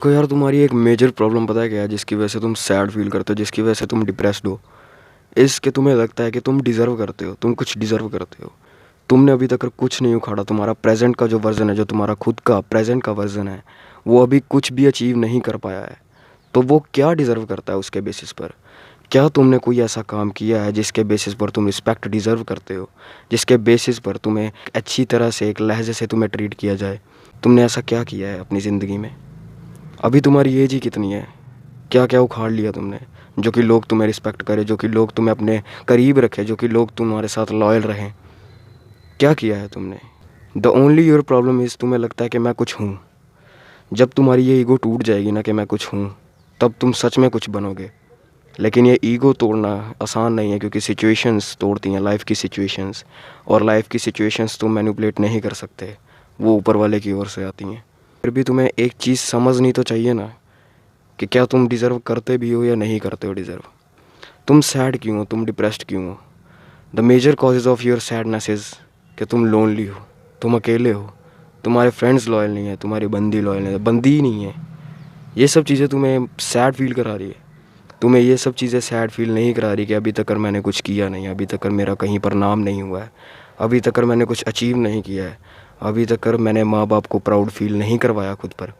को यार तुम्हारी एक मेजर प्रॉब्लम पता है क्या है जिसकी वजह से तुम सैड फील करते हो, जिसकी वजह से तुम डिप्रेस्ड हो। इसके तुम्हें लगता है कि तुम डिज़र्व करते हो, तुम कुछ डिज़र्व करते हो। तुमने अभी तक कुछ नहीं उखाड़ा। तुम्हारा प्रेजेंट का जो वर्जन है, जो तुम्हारा खुद का प्रेजेंट का वर्जन है, वो अभी कुछ भी अचीव नहीं कर पाया है। तो वो क्या डिज़र्व करता है उसके बेसिस पर? क्या तुमने कोई ऐसा काम किया है जिसके बेसिस पर तुम रिस्पेक्ट डिज़र्व करते हो, जिसके बेसिस पर तुम्हें अच्छी तरह से एक लहजे से तुम्हें ट्रीट किया जाए? तुमने ऐसा क्या किया है अपनी ज़िंदगी में? अभी तुम्हारी एज ही कितनी है? क्या क्या उखाड़ लिया तुमने जो कि लोग तुम्हें रिस्पेक्ट करें, जो कि लोग तुम्हें अपने करीब रखें, जो कि लोग तुम्हारे साथ लॉयल रहें? क्या किया है तुमने? The only your problem is, तुम्हें लगता है कि मैं कुछ हूँ। जब तुम्हारी ये ईगो टूट जाएगी ना कि मैं कुछ हूँ, तब तुम सच में कुछ बनोगे। लेकिन ये ईगो तोड़ना आसान नहीं है, क्योंकि सिचुएशंस तोड़ती हैं, लाइफ की सिचुएशंस। और लाइफ की सिचुएशंस तुम मैनिपुलेट नहीं कर सकते, वो ऊपर वाले की ओर से आती हैं। फिर भी तुम्हें एक चीज़ समझनी तो चाहिए ना कि क्या तुम डिज़र्व करते भी हो या नहीं करते हो डिज़र्व। तुम सैड क्यों हो, तुम डिप्रेस्ड क्यों हो? The major causes of your sadness is कि तुम लोनली हो, तुम अकेले हो, तुम्हारे फ्रेंड्स लॉयल नहीं है, तुम्हारी बंदी लॉयल नहीं है, बंदी ही नहीं है। ये सब चीज़ें तुम्हें सैड फील करा रही है। तुम्हें ये सब चीज़ें सैड फील नहीं करा रही कि अभी तक मैंने कुछ किया नहीं, अभी तक मेरा कहीं पर नाम नहीं हुआ है, अभी तक मैंने कुछ अचीव नहीं किया है, अभी तक मैंने माँ बाप को प्राउड फील नहीं करवाया खुद पर।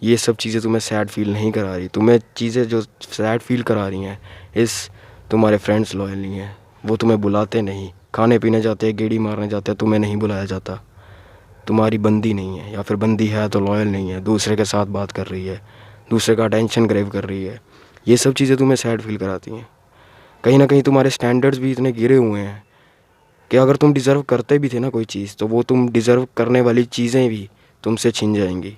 ये सब चीज़ें तुम्हें सैड फील नहीं करा रही। तुम्हें चीज़ें जो सैड फील करा रही हैं इस, तुम्हारे फ्रेंड्स लॉयल नहीं हैं, वो तुम्हें बुलाते नहीं, खाने पीने जाते हैं, गेड़ी मारने जाते हैं, तुम्हें नहीं बुलाया जाता। तुम्हारी बंदी नहीं है, या फिर बंदी है तो लॉयल नहीं है, दूसरे के साथ बात कर रही है, दूसरे का अटेंशन ग्रेव कर रही है। ये सब चीज़ें तुम्हें सैड फील कराती हैं। कहीं ना कहीं तुम्हारे स्टैंडर्ड्स भी इतने गिरे हुए हैं कि अगर तुम डिज़र्व करते भी थे ना कोई चीज़, तो वो तुम डिज़र्व करने वाली चीज़ें भी तुमसे छिन जाएंगी।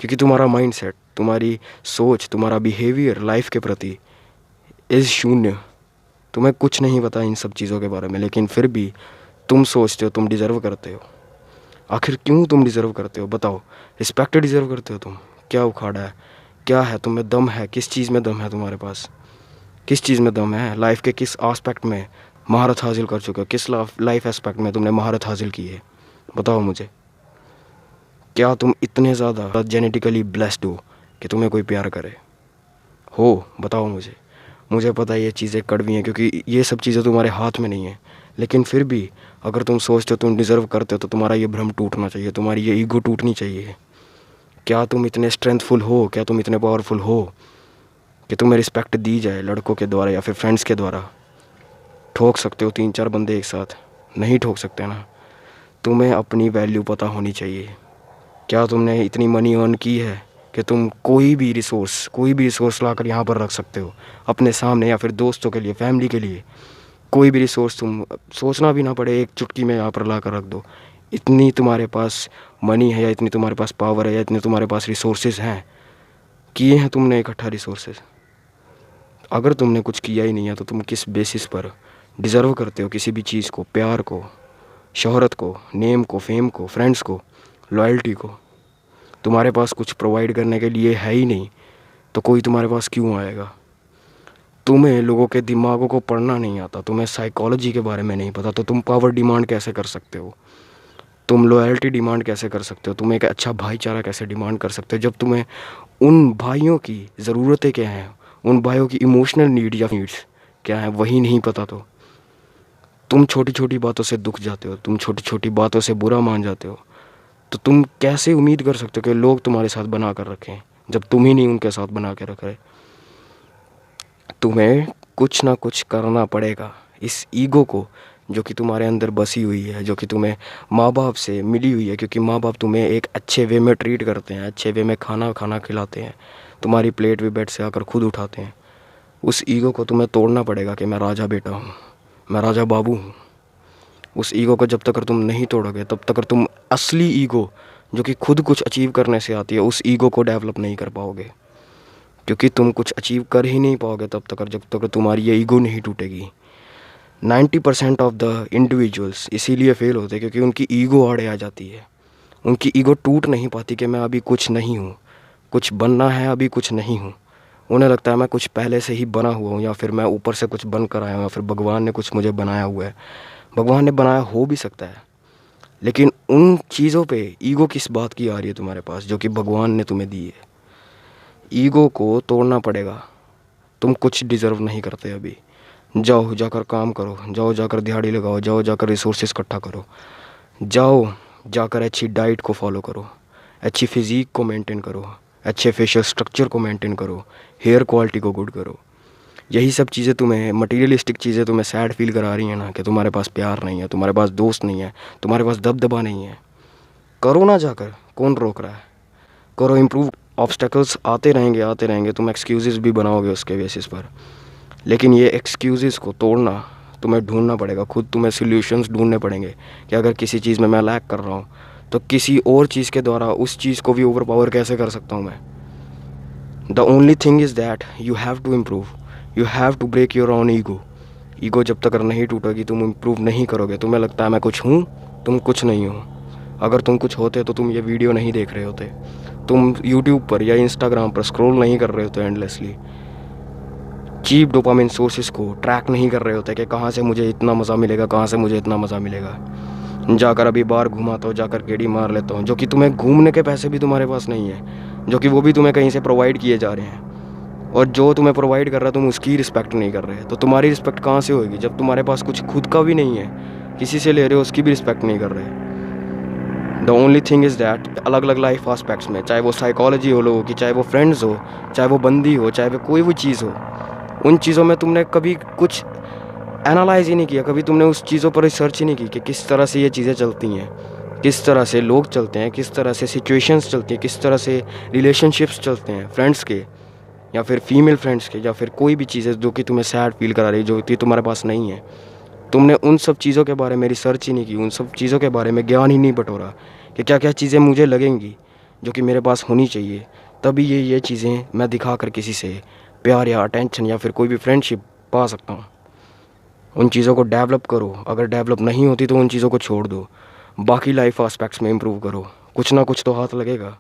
क्योंकि तुम्हारा माइंडसेट, तुम्हारी सोच, तुम्हारा बिहेवियर लाइफ के प्रति इज़ शून्य। तुम्हें कुछ नहीं पता इन सब चीज़ों के बारे में, लेकिन फिर भी तुम सोचते हो तुम डिज़र्व करते हो। आखिर क्यों तुम डिज़र्व करते हो, बताओ? रिस्पेक्ट डिज़र्व करते हो तुम? क्या उखाड़ा है, क्या है तुम्हें दम है? किस चीज़ में दम है तुम्हारे पास? किस चीज़ में दम है? लाइफ के किस एस्पेक्ट में महारत हासिल कर चुके हो? किस लाइफ एस्पेक्ट में तुमने महारत हासिल की है? बताओ मुझे। क्या तुम इतने ज़्यादा जेनेटिकली ब्लेस्ड हो कि तुम्हें कोई प्यार करे? हो? बताओ मुझे। मुझे पता है ये चीज़ें कड़वी हैं, क्योंकि ये सब चीज़ें तुम्हारे हाथ में नहीं है। लेकिन फिर भी अगर तुम सोचते हो तुम डिज़र्व करते हो, तो तुम्हारा ये भ्रम टूटना चाहिए, तुम्हारी ये ईगो टूटनी चाहिए। क्या तुम इतने स्ट्रेंथफुल हो, क्या तुम इतने पावरफुल हो कि तुम्हें रिस्पेक्ट दी जाए लड़कों के द्वारा या फिर फ्रेंड्स के द्वारा? ठोक सकते हो 3-4 बंदे एक साथ? नहीं ठोक सकते ना। तुम्हें अपनी वैल्यू पता होनी चाहिए। क्या तुमने इतनी मनी अर्न की है कि तुम कोई भी रिसोर्स लाकर यहाँ पर रख सकते हो अपने सामने, या फिर दोस्तों के लिए, फैमिली के लिए? कोई भी रिसोर्स तुम सोचना भी ना पड़े, एक चुटकी में यहाँ पर ला कर रख दो। इतनी तुम्हारे पास मनी है, या इतनी तुम्हारे पास पावर है, या इतने तुम्हारे पास रिसोर्सेज हैं, किए हैं तुमने इकट्ठा रिसोर्सेज? अगर तुमने कुछ किया ही नहीं है, तो तुम किस बेसिस पर डिज़र्व करते हो किसी भी चीज़ को? प्यार को, शोहरत को, नेम को, फेम को, फ्रेंड्स को, लॉयल्टी को? तुम्हारे पास कुछ प्रोवाइड करने के लिए है ही नहीं, तो कोई तुम्हारे पास क्यों आएगा? तुम्हें लोगों के दिमागों को पढ़ना नहीं आता, तुम्हें साइकोलॉजी के बारे में नहीं पता, तो तुम पावर डिमांड कैसे कर सकते हो? तुम लॉयल्टी डिमांड कैसे कर सकते हो? तुम एक अच्छा भाईचारा कैसे डिमांड कर सकते हो, जब तुम्हें उन भाइयों की ज़रूरतें क्या हैं, उन भाइयों की इमोशनल नीड या नीड्स क्या हैं, वही नहीं पता? तो तुम छोटी छोटी बातों से दुख जाते हो, तुम छोटी छोटी बातों से बुरा मान जाते हो। तो तुम कैसे उम्मीद कर सकते हो कि लोग तुम्हारे साथ बना कर रखें, जब तुम ही नहीं उनके साथ बना के रख रहे? तुम्हें कुछ ना कुछ करना पड़ेगा इस ईगो को जो कि तुम्हारे अंदर बसी हुई है, जो कि तुम्हें माँ बाप से मिली हुई है, क्योंकि माँ बाप तुम्हें एक अच्छे वे में ट्रीट करते हैं, अच्छे वे में खाना खाना खिलाते हैं, तुम्हारी प्लेट भी बेड से आकर खुद उठाते हैं। उस ईगो को तुम्हें तोड़ना पड़ेगा कि मैं राजा बेटा हूँ, मैं राजा बाबू हूँ। उस ईगो को जब तक तुम नहीं तोड़ोगे, तब तक तुम असली ईगो जो कि खुद कुछ अचीव करने से आती है, उस ईगो को डेवलप नहीं कर पाओगे। क्योंकि तुम कुछ अचीव कर ही नहीं पाओगे तब तक जब तक तुम्हारी ये ईगो नहीं टूटेगी। 90% ऑफ द इंडिविजुअल्स इसीलिए फेल होते हैं क्योंकि उनकी ईगो आड़े आ जाती है। उनकी ईगो टूट नहीं पाती कि मैं अभी कुछ नहीं हूँ, कुछ बनना है, अभी कुछ नहीं हूँ। उन्हें लगता है मैं कुछ पहले से ही बना हुआ हूँ, या फिर मैं ऊपर से कुछ बन कर आया हूँ, या फिर भगवान ने कुछ मुझे बनाया हुआ है। भगवान ने बनाया हो भी सकता है, लेकिन उन चीज़ों पे ईगो किस बात की आ रही है तुम्हारे पास जो कि भगवान ने तुम्हें दी है? ईगो को तोड़ना पड़ेगा। तुम कुछ डिज़र्व नहीं करते अभी। जाओ जाकर काम करो, जाओ जाकर दिहाड़ी लगाओ, जाओ जाकर रिसोर्सेज इकट्ठा करो, जाओ जाकर अच्छी डाइट को फॉलो करो, अच्छी फिज़ीक को मेंटेन करो, अच्छे फेशियल स्ट्रक्चर को मेंटेन करो, हेयर क्वालिटी को गुड करो। यही सब चीज़ें तुम्हें, मटीरियलिस्टिक चीज़ें तुम्हें सैड फील करा रही हैं ना, कि तुम्हारे पास प्यार नहीं है, तुम्हारे पास दोस्त नहीं है, तुम्हारे पास दबदबा नहीं है। करो ना जाकर, कौन रोक रहा है? करो, इम्प्रूव। ऑब्स्टेकल्स आते रहेंगे, तुम एक्सक्यूज़ेस भी बनाओगे उसके बेसिस पर, लेकिन ये एक्सक्यूज़ेस को तोड़ना तुम्हें ढूंढना पड़ेगा खुद। तुम्हें सॉल्यूशंस ढूंढने पड़ेंगे कि अगर किसी चीज़ में मैं लैक कर रहा हूँ तो किसी और चीज़ के द्वारा उस चीज़ को भी ओवर पावर कैसे कर सकता हूँ मैं। The only thing is that you have to improve, you have to break your own ego. Ego जब तक नहीं टूटेगी तुम इम्प्रूव नहीं करोगे। तुम्हें लगता है मैं कुछ हूँ, तुम कुछ नहीं हो। अगर तुम कुछ होते तो तुम ये वीडियो नहीं देख रहे होते, तुम यूट्यूब पर या इंस्टाग्राम पर स्क्रॉल नहीं कर रहे होते एंडलेसली, चीप डोपामिन सोर्सेस को ट्रैक नहीं कर रहे होते कि कहाँ से मुझे इतना मज़ा मिलेगा, कहाँ से मुझे इतना मज़ा मिलेगा। जाकर अभी बार घुमाता हूँ, जाकर गेड़ी मार लेता हूँ, जो कि तुम्हें घूमने के पैसे भी तुम्हारे पास नहीं है, जो कि वो भी तुम्हें कहीं से प्रोवाइड किए जा रहे हैं, और जो तुम्हें प्रोवाइड कर रहा है तुम उसकी रिस्पेक्ट नहीं कर रहे। तो तुम्हारी रिस्पेक्ट कहाँ से होगी जब तुम्हारे पास कुछ खुद का भी नहीं है, किसी से ले रहे हो उसकी भी रिस्पेक्ट नहीं कर रहे। The only thing is that अलग अलग लाइफ आस्पेक्ट्स में, चाहे वो साइकोलॉजी हो लोगों की, चाहे वो फ्रेंड्स हो, चाहे वो बंदी हो, चाहे वो कोई भी चीज़ हो, उन चीज़ों में तुमने कभी कुछ एनालाइज ही नहीं किया, कभी तुमने उस चीज़ों पर रिसर्च ही नहीं की कि किस तरह से ये चीज़ें चलती हैं, किस तरह से लोग चलते हैं, किस तरह से सिचुएशंस चलती हैं, किस तरह से रिलेशनशिप्स चलते हैं, फ्रेंड्स के या फिर फीमेल फ्रेंड्स के, या फिर कोई भी चीज़ें जो कि तुम्हें सैड फील करा रही, जो कि तुम्हारे पास नहीं है। तुमने उन सब चीज़ों के बारे में रिसर्च ही नहीं की, उन सब चीज़ों के बारे में ज्ञान ही नहीं बटोरा कि क्या क्या चीज़ें मुझे लगेंगी जो कि मेरे पास होनी चाहिए, तभी ये चीज़ें मैं दिखा कर किसी से प्यार या अटेंशन या फिर कोई भी फ्रेंडशिप पा सकता हूँ। उन चीज़ों को डेवलप करो, अगर डेवलप नहीं होती तो उन चीज़ों को छोड़ दो, बाकी लाइफ आस्पेक्ट्स में इम्प्रूव करो। कुछ ना कुछ तो हाथ लगेगा।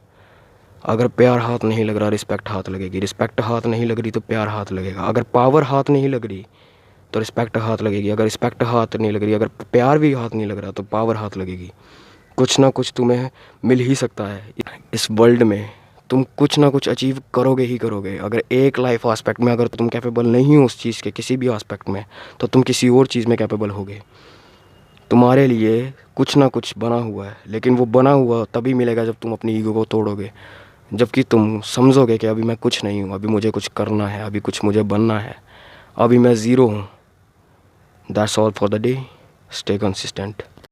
अगर प्यार हाथ नहीं लग रहा, रिस्पेक्ट हाथ लगेगी, रिस्पेक्ट हाथ नहीं लग रही तो प्यार हाथ लगेगा, अगर पावर हाथ नहीं लग रही तो रिस्पेक्ट हाथ लगेगी, अगर रिस्पेक्ट हाथ नहीं लग रही, अगर प्यार भी हाथ नहीं लग रहा तो पावर हाथ लगेगी। कुछ ना कुछ तुम्हें मिल ही सकता है इस वर्ल्ड में। तुम कुछ ना कुछ अचीव करोगे ही करोगे। अगर एक लाइफ आस्पेक्ट में अगर तुम कैपेबल नहीं हो उस चीज़ के किसी भी आस्पेक्ट में, तो तुम किसी और चीज़ में कैपेबल होगे। तुम्हारे लिए कुछ ना कुछ बना हुआ है, लेकिन वो बना हुआ तभी मिलेगा जब तुम अपनी ईगो को तोड़ोगे, जबकि तुम समझोगे कि अभी मैं कुछ नहीं हूँ, अभी मुझे कुछ करना है, अभी कुछ मुझे बनना है, अभी मैं ज़ीरो हूँ। That's all for the day. Stay consistent.